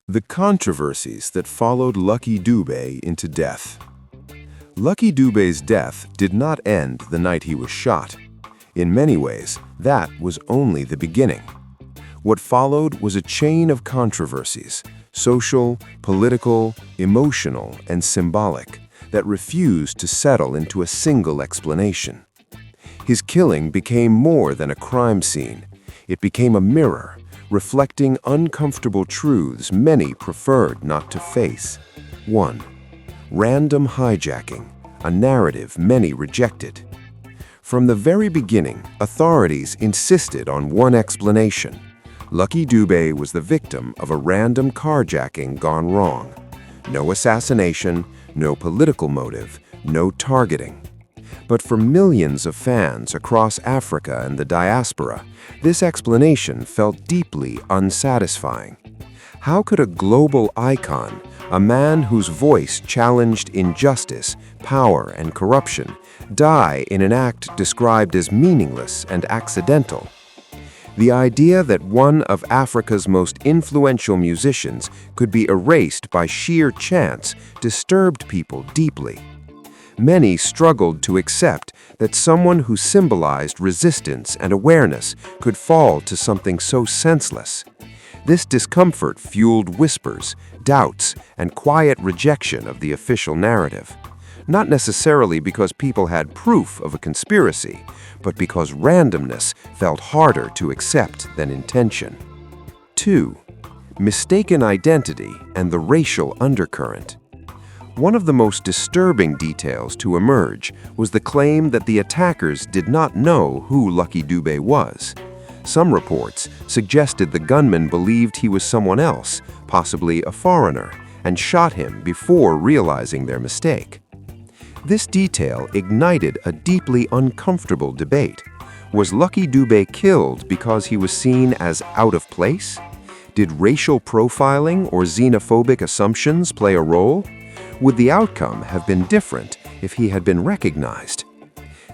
The controversies that followed Lucky DUbe into death. Lucky Dube's death did not end the night he was shot. In many ways, that was only the beginning. What followed was a chain of controversies, social, political, emotional, and symbolic, that refused to settle into a single explanation. His killing became more than a crime scene. It became a mirror, reflecting uncomfortable truths many preferred not to face. 1. Random hijacking, a narrative many rejected. From the very beginning, authorities insisted on one explanation. Lucky Dube was the victim of a random carjacking gone wrong. No assassination, no political motive, no targeting. But for millions of fans across Africa and the diaspora, this explanation felt deeply unsatisfying. How could a global icon, a man whose voice challenged injustice, power, and corruption, die in an act described as meaningless and accidental? The idea that one of Africa's most influential musicians could be erased by sheer chance disturbed people deeply. Many struggled to accept that someone who symbolized resistance and awareness could fall to something so senseless. This discomfort fueled whispers, doubts, and quiet rejection of the official narrative. Not necessarily because people had proof of a conspiracy, but because randomness felt harder to accept than intention. 2. Mistaken identity and the racial undercurrent. One of the most disturbing details to emerge was the claim that the attackers did not know who Lucky Dube was. Some reports suggested the gunman believed he was someone else, possibly a foreigner, and shot him before realizing their mistake. This detail ignited a deeply uncomfortable debate. Was Lucky Dube killed because he was seen as out of place? Did racial profiling or xenophobic assumptions play a role? Would the outcome have been different if he had been recognized?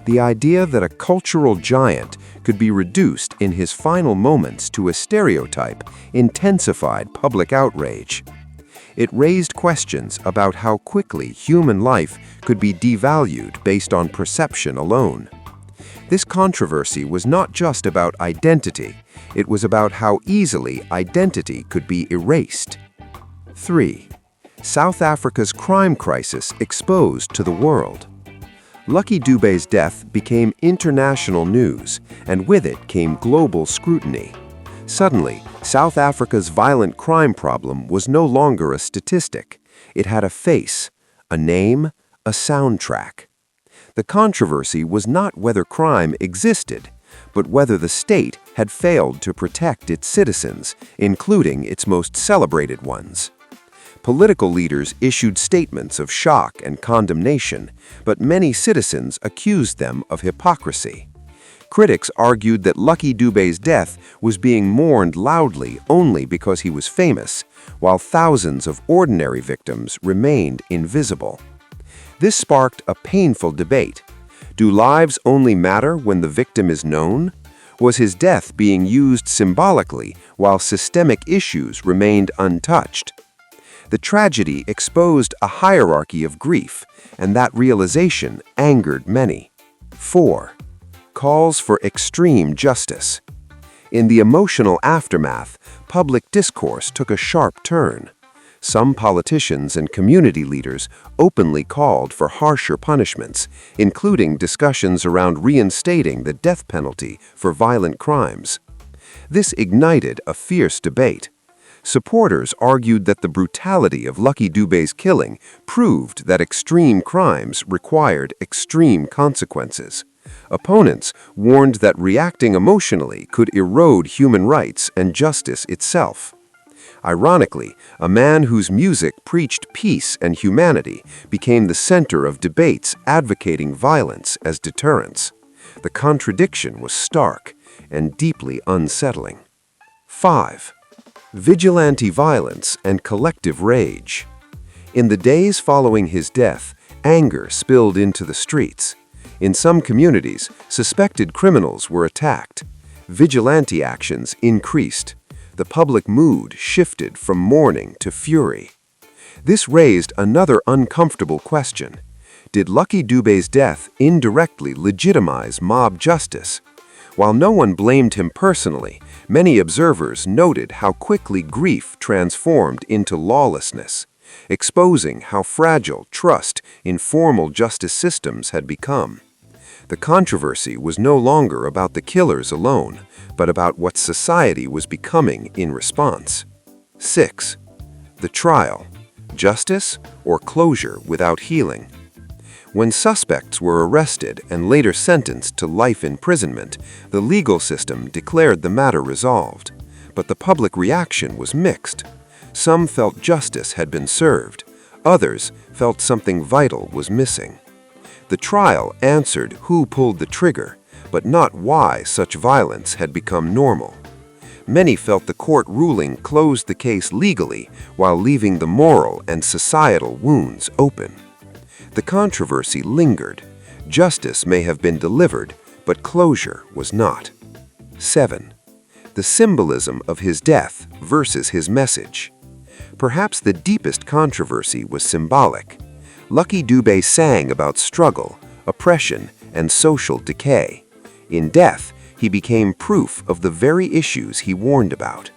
The idea that a cultural giant could be reduced in his final moments to a stereotype intensified public outrage. It raised questions about how quickly human life could be devalued based on perception alone. This controversy was not just about identity, it was about how easily identity could be erased. 3. South Africa's crime crisis exposed to the world. Lucky Dube's death became international news, and with it came global scrutiny. Suddenly, South Africa's violent crime problem was no longer a statistic. It had a face, a name, a soundtrack. The controversy was not whether crime existed, but whether the state had failed to protect its citizens, including its most celebrated ones. Political leaders issued statements of shock and condemnation, but many citizens accused them of hypocrisy. Critics argued that Lucky Dube's death was being mourned loudly only because he was famous, while thousands of ordinary victims remained invisible. This sparked a painful debate. Do lives only matter when the victim is known? Was his death being used symbolically while systemic issues remained untouched? The tragedy exposed a hierarchy of grief, and that realization angered many. 4. Calls for extreme justice. In the emotional aftermath, public discourse took a sharp turn. Some politicians and community leaders openly called for harsher punishments, including discussions around reinstating the death penalty for violent crimes. This ignited a fierce debate. Supporters argued that the brutality of Lucky Dube's killing proved that extreme crimes required extreme consequences. Opponents warned that reacting emotionally could erode human rights and justice itself. Ironically, a man whose music preached peace and humanity became the center of debates advocating violence as deterrence. The contradiction was stark and deeply unsettling. 5. Vigilante violence and collective rage. In the days following his death, anger spilled into the streets. In some communities, suspected criminals were attacked. Vigilante actions increased. the public mood shifted from mourning to fury. This raised another uncomfortable question. Did Lucky Dube's death indirectly legitimize mob justice? While no one blamed him personally, many observers noted how quickly grief transformed into lawlessness, exposing how fragile trust in formal justice systems had become. The controversy was no longer about the killers alone, but about what society was becoming in response. 6. The trial. Justice or closure without healing? When suspects were arrested and later sentenced to life imprisonment, the legal system declared the matter resolved. But the public reaction was mixed. Some felt justice had been served. Others felt something vital was missing. The trial answered who pulled the trigger, but not why such violence had become normal. Many felt the court ruling closed the case legally while leaving the moral and societal wounds open. The controversy lingered. Justice may have been delivered, but closure was not. 7. The symbolism of his death versus his message. Perhaps the deepest controversy was symbolic. Lucky Dube sang about struggle, oppression, and social decay. In death, he became proof of the very issues he warned about.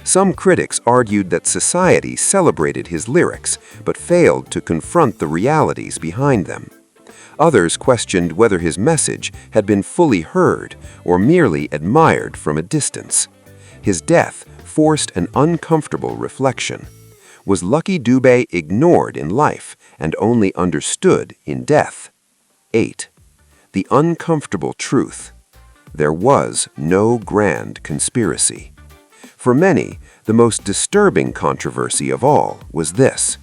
Some critics argued that society celebrated his lyrics, but failed to confront the realities behind them. Others questioned whether his message had been fully heard or merely admired from a distance. His death forced an uncomfortable reflection. Was Lucky Dube ignored in life and only understood in death? 8. The uncomfortable truth. There was no grand conspiracy. For many, the most disturbing controversy of all was this.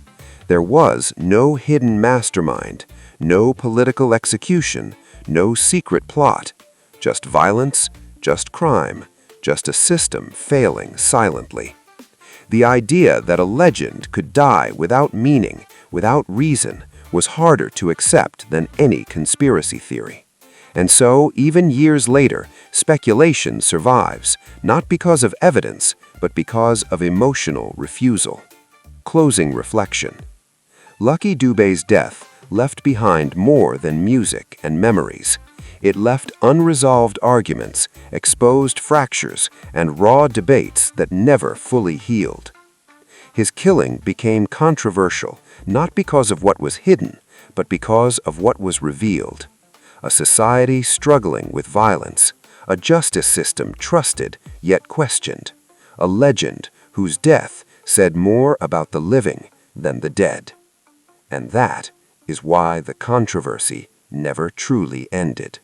There was no hidden mastermind, no political execution, no secret plot, just violence, just crime, just a system failing silently. The idea that a legend could die without meaning, without reason, was harder to accept than any conspiracy theory. And so, even years later, speculation survives, not because of evidence, but because of emotional refusal. Closing reflection. Lucky Dube's death left behind more than music and memories. It left unresolved arguments, exposed fractures, and raw debates that never fully healed. His killing became controversial, not because of what was hidden, but because of what was revealed. A society struggling with violence, a justice system trusted yet questioned, a legend whose death said more about the living than the dead. And that is why the controversy never truly ended.